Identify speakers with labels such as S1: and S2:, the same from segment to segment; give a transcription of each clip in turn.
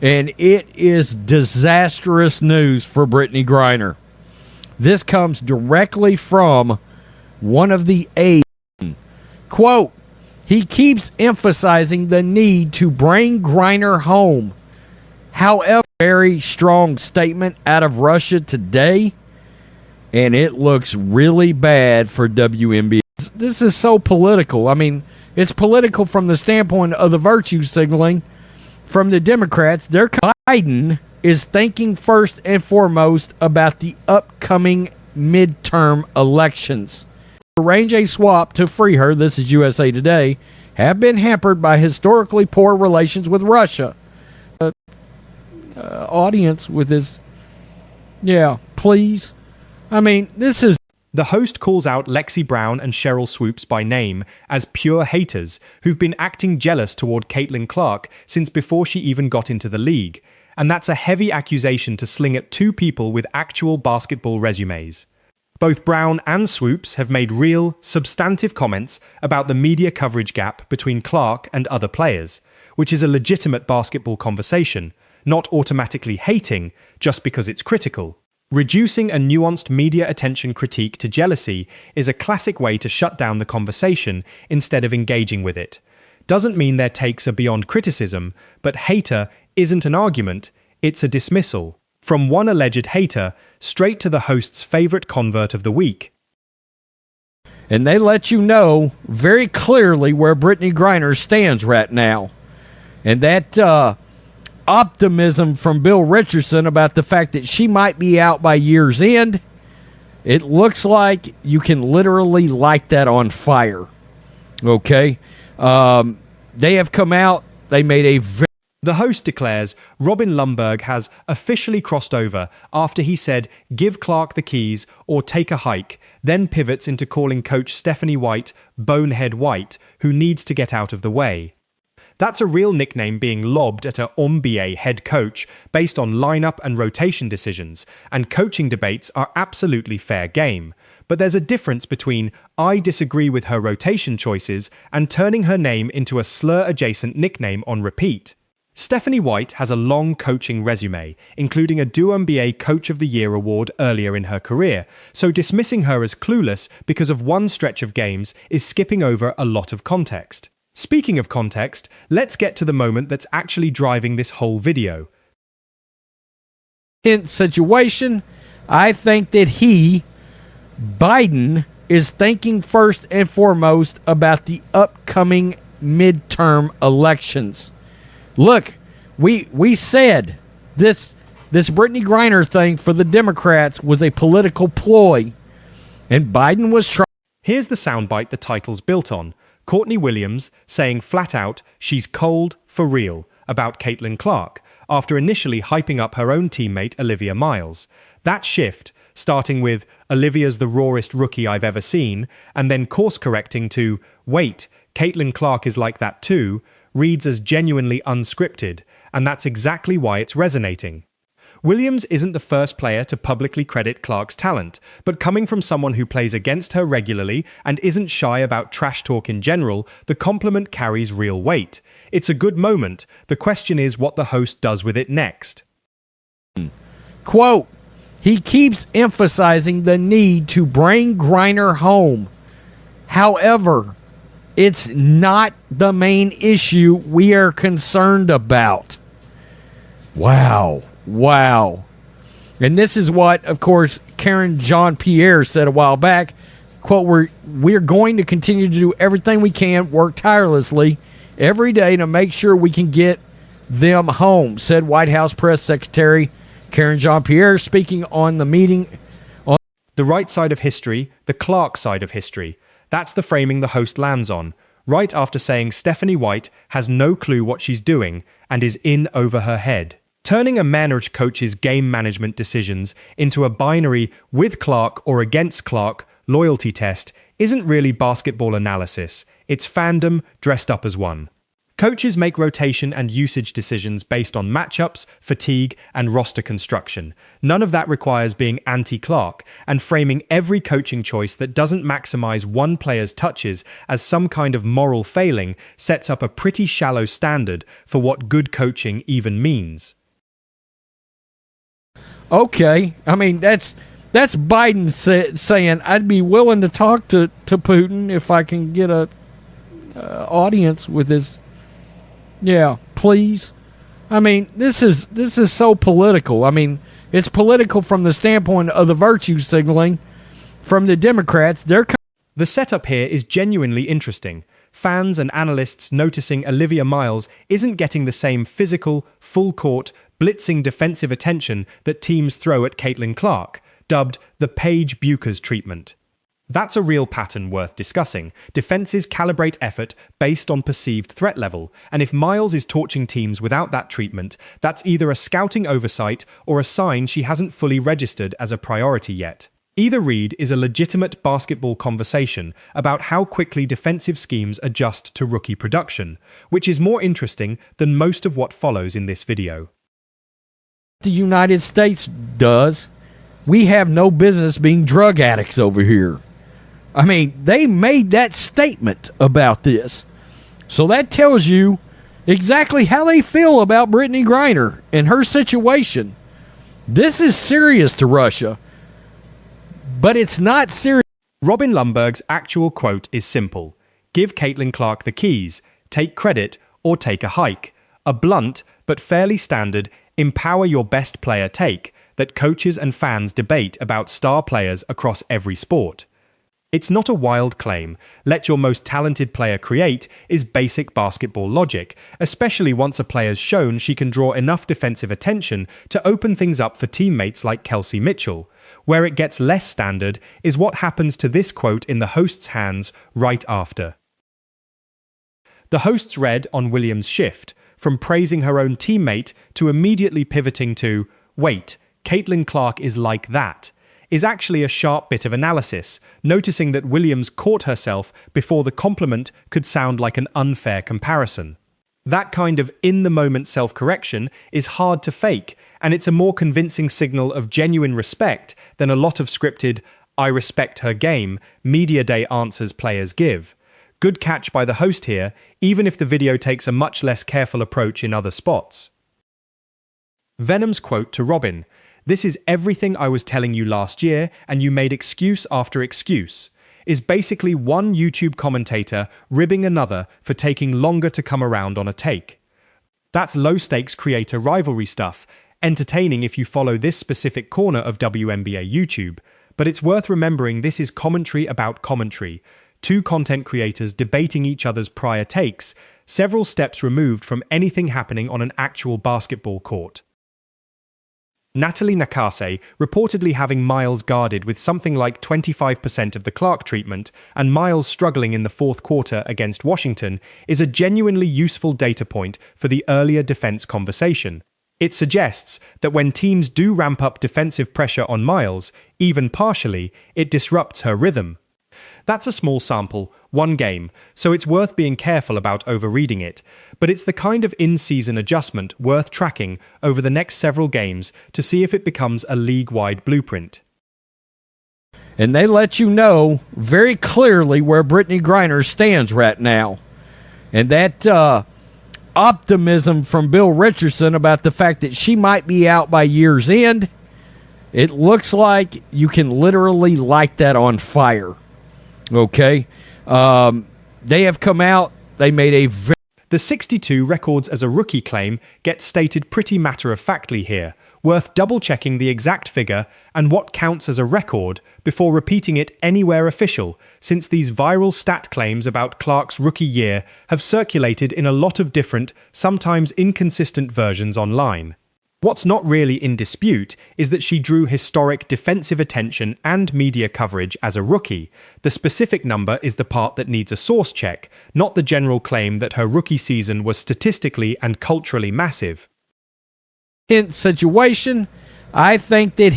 S1: And it is disastrous news for Brittney Griner. This comes directly from one of the aides. Quote, he keeps emphasizing the need to bring Griner home. However, very strong statement out of Russia today, and it looks really bad for WNBA. This is so political. I mean, it's political from the standpoint of the virtue signaling from the Democrats. Their Biden is thinking first and foremost about the upcoming midterm elections. Arrange a swap to free her, this is USA Today, have been hampered by historically poor relations with Russia. Audience with this, yeah, please. I mean, this is...
S2: The host calls out Lexi Brown and Cheryl Swoopes by name as pure haters who've been acting jealous toward Caitlin Clark since before she even got into the league. And that's a heavy accusation to sling at two people with actual basketball resumes. Both Brown and Swoopes have made real, substantive comments about the media coverage gap between Clark and other players, which is a legitimate basketball conversation, not automatically hating just because it's critical. Reducing a nuanced media attention critique to jealousy is a classic way to shut down the conversation instead of engaging with it. Doesn't mean their takes are beyond criticism, but hater isn't an argument, it's a dismissal. From one alleged hater, straight to the host's favorite convert of the week.
S1: And they let you know very clearly where Brittney Griner stands right now. And that optimism from Bill Richardson about the fact that she might be out by year's end, it looks like you can literally light that on fire. Okay? They have come out, they made a very...
S2: The host declares Robin Lundberg has officially crossed over after he said, "Give Clark the keys or take a hike," then pivots into calling coach Stephanie White Bonehead White, who needs to get out of the way. That's a real nickname being lobbed at a WNBA head coach based on lineup and rotation decisions, and coaching debates are absolutely fair game. But there's a difference between "I disagree with her rotation choices" and turning her name into a slur-adjacent nickname on repeat. Stephanie White has a long coaching resume, including a WNBA Coach of the Year award earlier in her career, so dismissing her as clueless because of one stretch of games is skipping over a lot of context. Speaking of context, let's get to the moment that's actually driving this whole video.
S1: In situation, I think that Biden, is thinking first and foremost about the upcoming midterm elections. Look, we said this Brittney Griner thing for the Democrats was a political ploy, and Biden was trying.
S2: Here's the soundbite the title's built on. Courtney Williams saying flat out she's cold for real about Caitlin Clark after initially hyping up her own teammate Olivia Miles. That shift, starting with "Olivia's the rawest rookie I've ever seen," and then course correcting to "Wait, Caitlin Clark is like that too," reads as genuinely unscripted, and that's exactly why it's resonating. Williams isn't the first player to publicly credit Clark's talent, but coming from someone who plays against her regularly and isn't shy about trash talk in general, the compliment carries real weight. It's a good moment. The question is what the host does with it next.
S1: Quote, he keeps emphasizing the need to bring Griner home. However, it's not the main issue we are concerned about. Wow. And this is what, of course, Karen Jean-Pierre said a while back. Quote, we're going to continue to do everything we can, work tirelessly every day to make sure we can get them home, said White House Press Secretary Karen Jean-Pierre, speaking on the meeting.
S2: The right side of history, the Clark side of history. That's the framing the host lands on, right after saying Stephanie White has no clue what she's doing and is in over her head. Turning a managed coach's game management decisions into a binary with Clark or against Clark loyalty test isn't really basketball analysis, it's fandom dressed up as one. Coaches make rotation and usage decisions based on matchups, fatigue, and roster construction. None of that requires being anti-Clark, and framing every coaching choice that doesn't maximize one player's touches as some kind of moral failing sets up a pretty shallow standard for what good coaching even means.
S1: Okay, I mean, that's Biden saying, I'd be willing to talk to Putin if I can get a audience with his. Yeah, please. I mean, this is so political. I mean, it's political from the standpoint of the virtue signaling from the Democrats.
S2: The setup here is genuinely interesting. Fans and analysts noticing Olivia Miles isn't getting the same physical, full-court, blitzing defensive attention that teams throw at Caitlin Clark, dubbed the Paige Buchers treatment. That's a real pattern worth discussing. Defenses calibrate effort based on perceived threat level, and if Miles is torching teams without that treatment, that's either a scouting oversight or a sign she hasn't fully registered as a priority yet. Either read is a legitimate basketball conversation about how quickly defensive schemes adjust to rookie production, which is more interesting than most of what follows in this video.
S1: The United States does. We have no business being drug addicts over here. I mean, they made that statement about this. So that tells you exactly how they feel about Brittney Griner and her situation. This is serious to Russia, but it's not serious.
S2: Robin Lundberg's actual quote is simple. Give Caitlin Clark the keys, take credit, or take a hike. A blunt, but fairly standard, empower your best player take that coaches and fans debate about star players across every sport. It's not a wild claim. Let your most talented player create is basic basketball logic, especially once a player's shown she can draw enough defensive attention to open things up for teammates like Kelsey Mitchell. Where it gets less standard is what happens to this quote in the host's hands right after. The hosts read on Williams' shift, from praising her own teammate to immediately pivoting to, wait, Caitlin Clark is like that, is actually a sharp bit of analysis, noticing that Williams caught herself before the compliment could sound like an unfair comparison. That kind of in-the-moment self-correction is hard to fake, and it's a more convincing signal of genuine respect than a lot of scripted, I respect her game, media day answers players give. Good catch by the host here, even if the video takes a much less careful approach in other spots. Venom's quote to Robin, "This is everything I was telling you last year, and you made excuse after excuse," is basically one YouTube commentator ribbing another for taking longer to come around on a take. That's low-stakes creator rivalry stuff, entertaining if you follow this specific corner of WNBA YouTube, but it's worth remembering this is commentary about commentary, two content creators debating each other's prior takes, several steps removed from anything happening on an actual basketball court. Natalie Nakase reportedly having Miles guarded with something like 25% of the Clark treatment and Miles struggling in the fourth quarter against Washington is a genuinely useful data point for the earlier defense conversation. It suggests that when teams do ramp up defensive pressure on Miles, even partially, it disrupts her rhythm. That's a small sample, one game, so it's worth being careful about overreading it, but it's the kind of in-season adjustment worth tracking over the next several games to see if it becomes a league-wide blueprint.
S1: And they let you know very clearly where Brittney Griner stands right now. And that optimism from Bill Richardson about the fact that she might be out by year's end, it looks like you can literally light that on fire. Okay? They have come out, they made a very...
S2: The 62 records as a rookie claim gets stated pretty matter-of-factly here, worth double-checking the exact figure and what counts as a record before repeating it anywhere official, since these viral stat claims about Clark's rookie year have circulated in a lot of different, sometimes inconsistent versions online. What's not really in dispute is that she drew historic defensive attention and media coverage as a rookie. The specific number is the part that needs a source check, not the general claim that her rookie season was statistically and culturally massive.
S1: In situation, I think that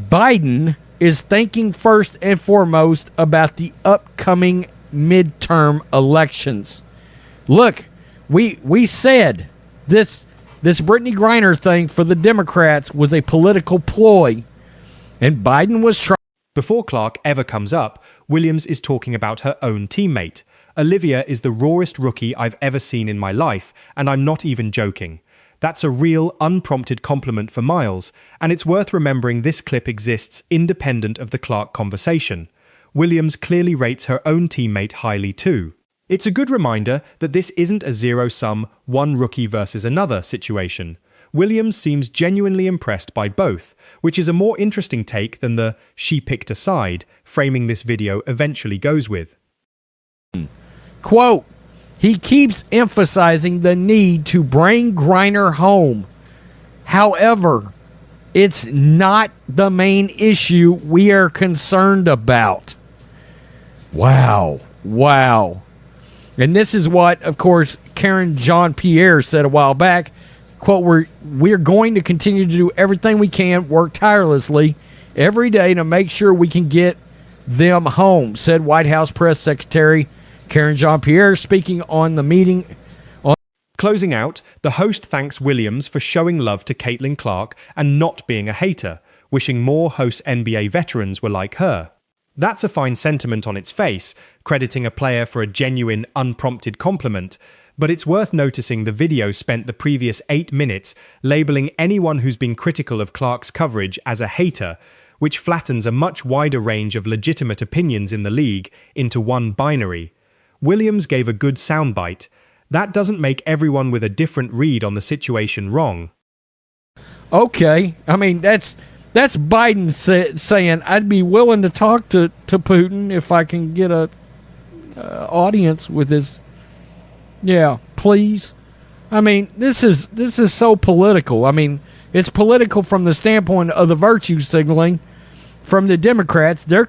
S1: Biden, is thinking first and foremost about the upcoming midterm elections. Look, we said this Brittney Griner thing for the Democrats was a political ploy, and Biden was trying.
S2: Before Clark ever comes up, Williams is talking about her own teammate. Olivia is the rawest rookie I've ever seen in my life, and I'm not even joking. That's a real, unprompted compliment for Miles, and it's worth remembering this clip exists independent of the Clark conversation. Williams clearly rates her own teammate highly too. It's a good reminder that this isn't a zero-sum, one rookie versus another situation. Williams seems genuinely impressed by both, which is a more interesting take than the "she picked a side" framing this video eventually goes with.
S1: Quote, he keeps emphasizing the need to bring Griner home. However, it's not the main issue we are concerned about. Wow. And this is what, of course, Karen Jean-Pierre said a while back. Quote, we're going to continue to do everything we can, work tirelessly every day to make sure we can get them home, said White House Press Secretary Karen Jean-Pierre, speaking on the meeting.
S2: Closing out, the host thanks Williams for showing love to Caitlin Clark and not being a hater, wishing more host NBA veterans were like her. That's a fine sentiment on its face, crediting a player for a genuine, unprompted compliment, but it's worth noticing the video spent the previous 8 minutes labeling anyone who's been critical of Clark's coverage as a hater, which flattens a much wider range of legitimate opinions in the league into one binary. Williams gave a good soundbite. That doesn't make everyone with a different read on the situation wrong.
S1: Okay, I mean, that's Biden saying, I'd be willing to talk to Putin if I can get a audience with his. Yeah, please. I mean, this is so political. I mean, it's political from the standpoint of the virtue signaling from the Democrats. They're